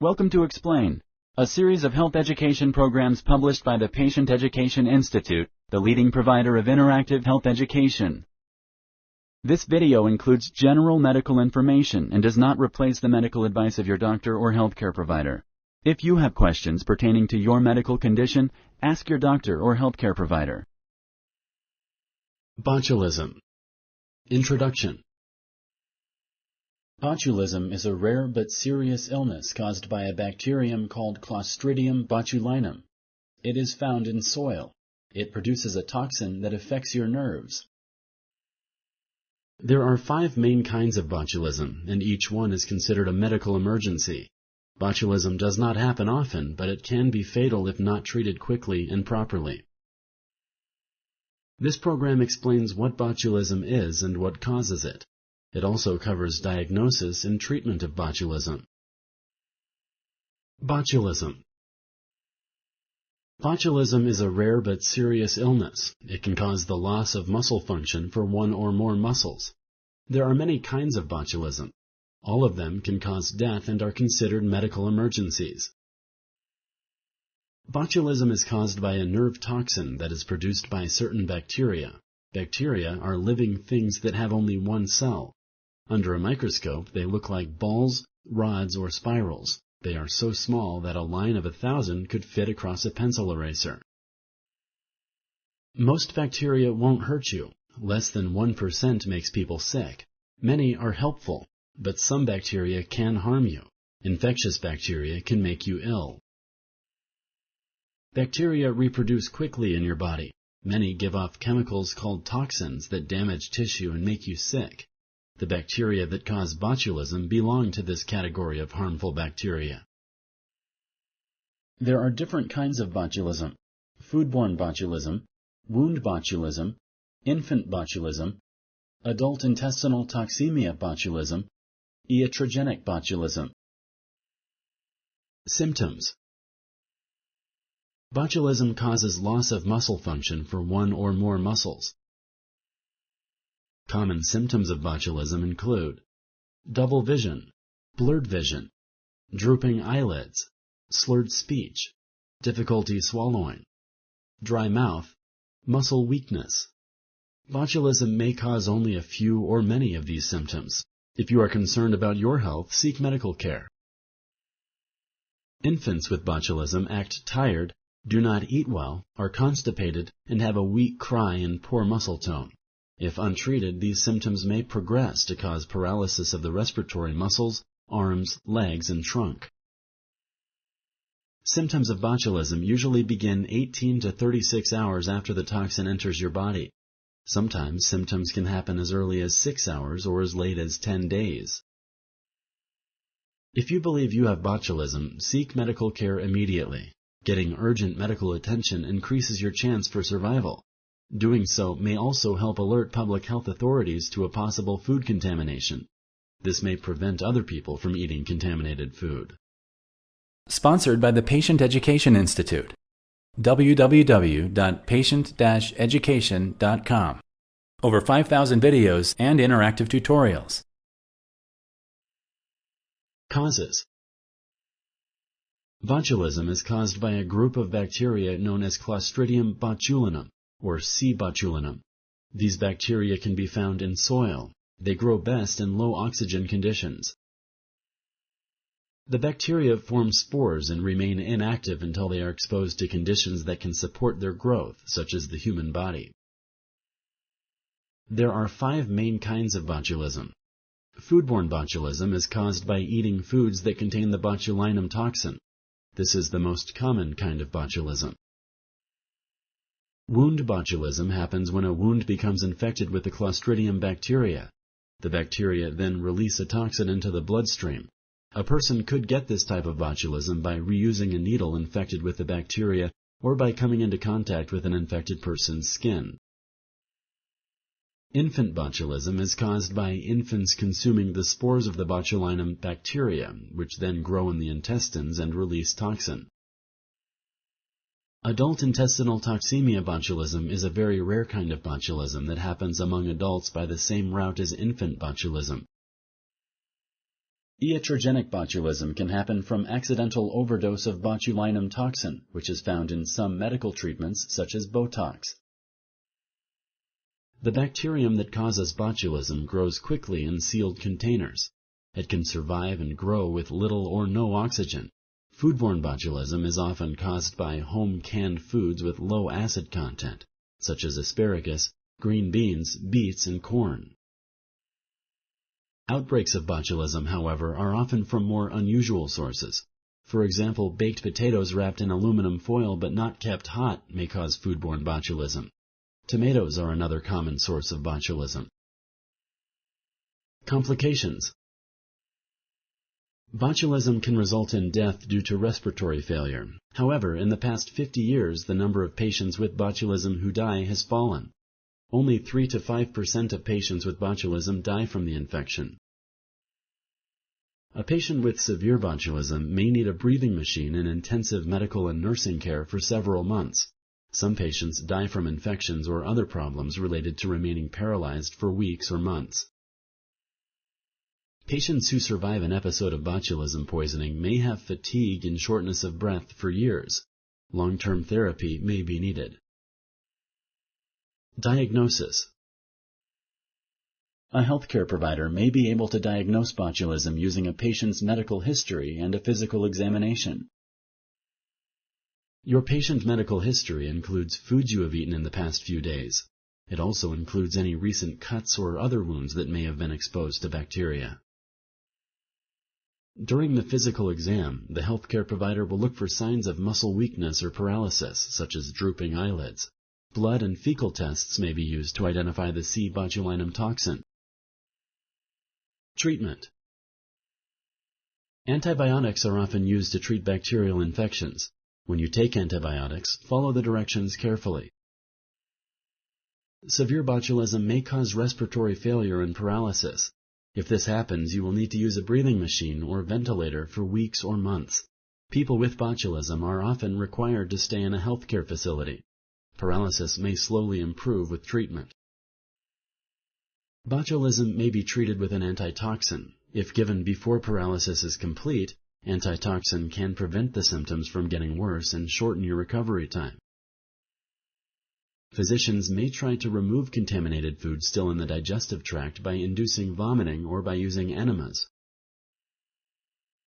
Welcome to Explain, a series of health education programs published by the Patient Education Institute, the leading provider of interactive health education. This video includes general medical information and does not replace the medical advice of your doctor or healthcare provider. If you have questions pertaining to your medical condition, ask your doctor or healthcare provider. Botulism. Introduction. Botulism is a rare but serious illness caused by a bacterium called Clostridium botulinum. It is found in soil. It produces a toxin that affects your nerves. There are 5 main kinds of botulism, and each one is considered a medical emergency. Botulism does not happen often, but it can be fatal if not treated quickly and properly. This program explains what botulism is and what causes it. It also covers diagnosis and treatment of botulism. Botulism. Botulism is a rare but serious illness. It can cause the loss of muscle function for one or more muscles. There are many kinds of botulism. All of them can cause death and are considered medical emergencies. Botulism is caused by a nerve toxin that is produced by certain bacteria. Bacteria are living things that have only one cell. Under a microscope, they look like balls, rods, or spirals. They are so small that a line of 1,000 could fit across a pencil eraser. Most bacteria won't hurt you. Less than 1% makes people sick. Many are helpful, but some bacteria can harm you. Infectious bacteria can make you ill. Bacteria reproduce quickly in your body. Many give off chemicals called toxins that damage tissue and make you sick. The bacteria that cause botulism belong to this category of harmful bacteria. There are different kinds of botulism: foodborne botulism, wound botulism, infant botulism, adult intestinal toxemia botulism, iatrogenic botulism. Symptoms. Botulism causes loss of muscle function for one or more muscles. Common symptoms of botulism include double vision, blurred vision, drooping eyelids, slurred speech, difficulty swallowing, dry mouth, muscle weakness. Botulism may cause only a few or many of these symptoms. If you are concerned about your health, seek medical care. Infants with botulism act tired, do not eat well, are constipated, and have a weak cry and poor muscle tone. If untreated, these symptoms may progress to cause paralysis of the respiratory muscles, arms, legs, and trunk. Symptoms of botulism usually begin 18 to 36 hours after the toxin enters your body. Sometimes symptoms can happen as early as 6 hours or as late as 10 days. If you believe you have botulism, seek medical care immediately. Getting urgent medical attention increases your chance for survival. Doing so may also help alert public health authorities to a possible food contamination. This may prevent other people from eating contaminated food. Sponsored by the Patient Education Institute. www.patient-education.com. Over 5,000 videos and interactive tutorials. Causes. Botulism is caused by a group of bacteria known as Clostridium botulinum, or C. botulinum. These bacteria can be found in soil. They grow best in low oxygen conditions. The bacteria form spores and remain inactive until they are exposed to conditions that can support their growth, such as the human body. There are 5 main kinds of botulism. Foodborne botulism is caused by eating foods that contain the botulinum toxin. This is the most common kind of botulism. Wound botulism happens when a wound becomes infected with the Clostridium bacteria. The bacteria then release a toxin into the bloodstream. A person could get this type of botulism by reusing a needle infected with the bacteria or by coming into contact with an infected person's skin. Infant botulism is caused by infants consuming the spores of the botulinum bacteria, which then grow in the intestines and release toxin. Adult intestinal toxemia botulism is a very rare kind of botulism that happens among adults by the same route as infant botulism. Iatrogenic botulism can happen from accidental overdose of botulinum toxin, which is found in some medical treatments such as Botox. The bacterium that causes botulism grows quickly in sealed containers. It can survive and grow with little or no oxygen. Foodborne botulism is often caused by home canned foods with low acid content, such as asparagus, green beans, beets, and corn. Outbreaks of botulism, however, are often from more unusual sources. For example, baked potatoes wrapped in aluminum foil but not kept hot may cause foodborne botulism. Tomatoes are another common source of botulism. Complications. Botulism can result in death due to respiratory failure. However, in the past 50 years, the number of patients with botulism who die has fallen. Only 3 to 5% of patients with botulism die from the infection. A patient with severe botulism may need a breathing machine and intensive medical and nursing care for several months. Some patients die from infections or other problems related to remaining paralyzed for weeks or months. Patients who survive an episode of botulism poisoning may have fatigue and shortness of breath for years. Long-term therapy may be needed. Diagnosis. A healthcare provider may be able to diagnose botulism using a patient's medical history and a physical examination. Your patient medical history includes foods you have eaten in the past few days. It also includes any recent cuts or other wounds that may have been exposed to bacteria. During the physical exam, the healthcare provider will look for signs of muscle weakness or paralysis, such as drooping eyelids. Blood and fecal tests may be used to identify the C. botulinum toxin. Treatment. Antibiotics are often used to treat bacterial infections. When you take antibiotics, follow the directions carefully. Severe botulism may cause respiratory failure and paralysis. If this happens, you will need to use a breathing machine or ventilator for weeks or months. People with botulism are often required to stay in a healthcare facility. Paralysis may slowly improve with treatment. Botulism may be treated with an antitoxin. If given before paralysis is complete, antitoxin can prevent the symptoms from getting worse and shorten your recovery time. Physicians may try to remove contaminated food still in the digestive tract by inducing vomiting or by using enemas.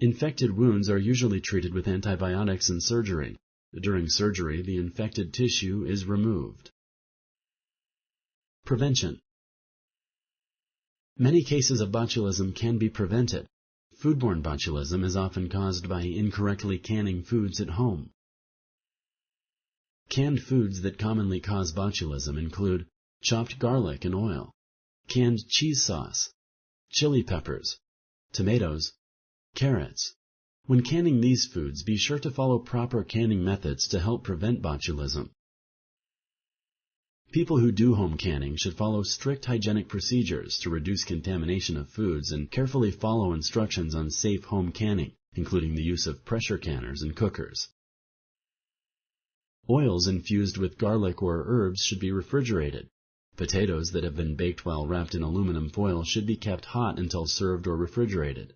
Infected wounds are usually treated with antibiotics and surgery. During surgery, the infected tissue is removed. Prevention. Many cases of botulism can be prevented. Foodborne botulism is often caused by incorrectly canning foods at home. Canned foods that commonly cause botulism include chopped garlic and oil, canned cheese sauce, chili peppers, tomatoes, carrots. When canning these foods, be sure to follow proper canning methods to help prevent botulism. People who do home canning should follow strict hygienic procedures to reduce contamination of foods and carefully follow instructions on safe home canning, including the use of pressure canners and cookers. Oils infused with garlic or herbs should be refrigerated. Potatoes that have been baked while wrapped in aluminum foil should be kept hot until served or refrigerated.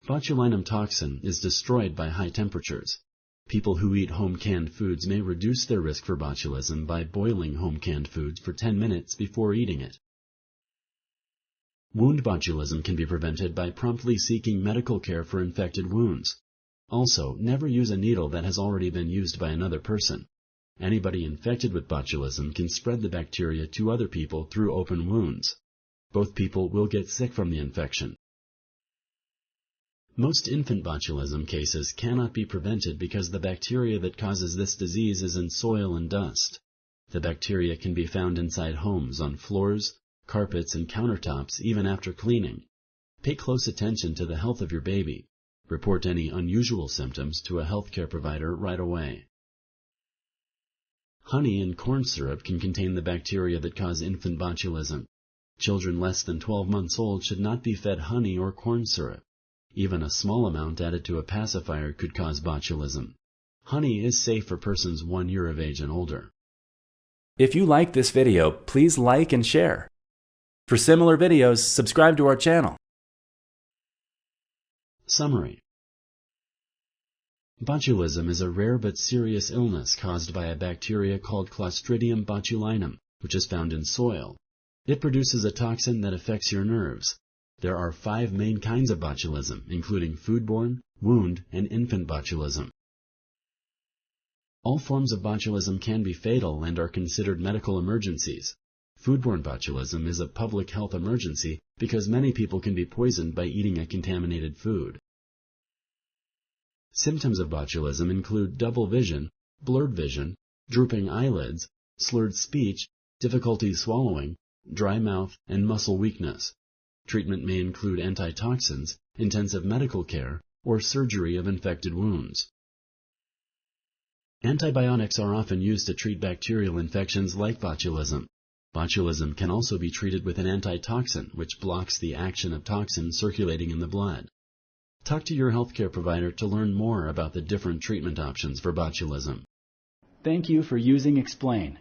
Botulinum toxin is destroyed by high temperatures. People who eat home-canned foods may reduce their risk for botulism by boiling home-canned foods for 10 minutes before eating it. Wound botulism can be prevented by promptly seeking medical care for infected wounds. Also, never use a needle that has already been used by another person. Anybody infected with botulism can spread the bacteria to other people through open wounds. Both people will get sick from the infection. Most infant botulism cases cannot be prevented because the bacteria that causes this disease is in soil and dust. The bacteria can be found inside homes, on floors, carpets, and countertops even after cleaning. Pay close attention to the health of your baby. Report any unusual symptoms to a healthcare provider right away. Honey and corn syrup can contain the bacteria that cause infant botulism. Children less than 12 months old should not be fed honey or corn syrup. Even a small amount added to a pacifier could cause botulism. Honey is safe for persons 1 year of age and older. If you like this video, please like and share. For similar videos, subscribe to our channel. Summary. Botulism is a rare but serious illness caused by a bacteria called Clostridium botulinum, which is found in soil. It produces a toxin that affects your nerves. There are 5 main kinds of botulism, including foodborne, wound, and infant botulism. All forms of botulism can be fatal and are considered medical emergencies. Foodborne botulism is a public health emergency because many people can be poisoned by eating a contaminated food. Symptoms of botulism include double vision, blurred vision, drooping eyelids, slurred speech, difficulty swallowing, dry mouth, and muscle weakness. Treatment may include antitoxins, intensive medical care, or surgery of infected wounds. Antibiotics are often used to treat bacterial infections like botulism. Botulism can also be treated with an antitoxin, which blocks the action of toxins circulating in the blood. Talk to your healthcare provider to learn more about the different treatment options for botulism. Thank you for using Explain.